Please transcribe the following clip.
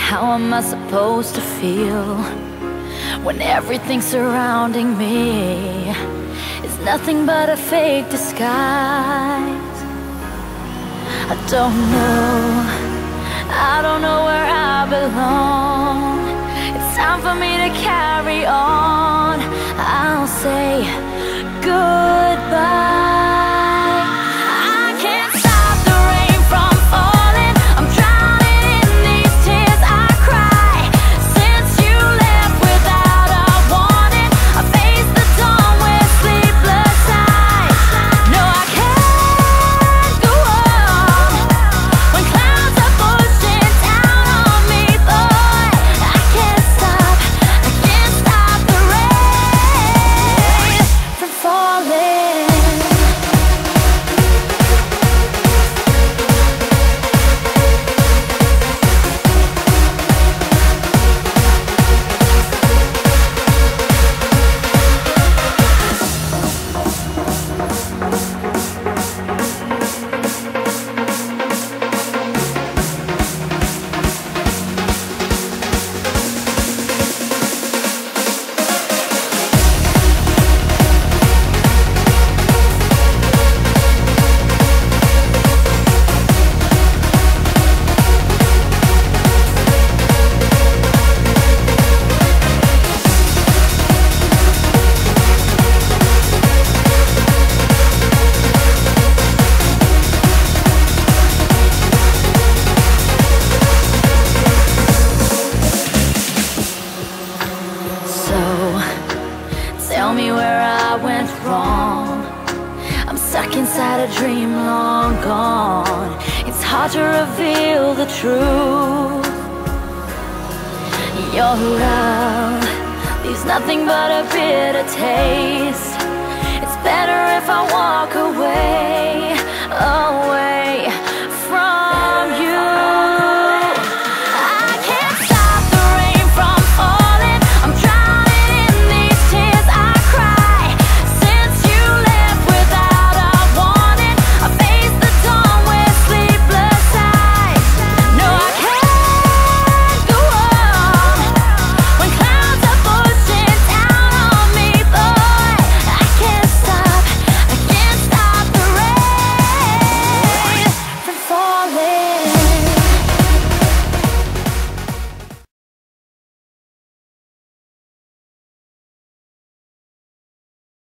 How am I supposed to feel when everything surrounding me is nothing but a fake disguise? I don't know where I belong. It's time for me to carry on. I'll say goodbye. Tell me where I went wrong. I'm stuck inside a dream long gone. It's hard to reveal the truth. Your love leaves nothing but a bitter taste. It's better if I walk away, away.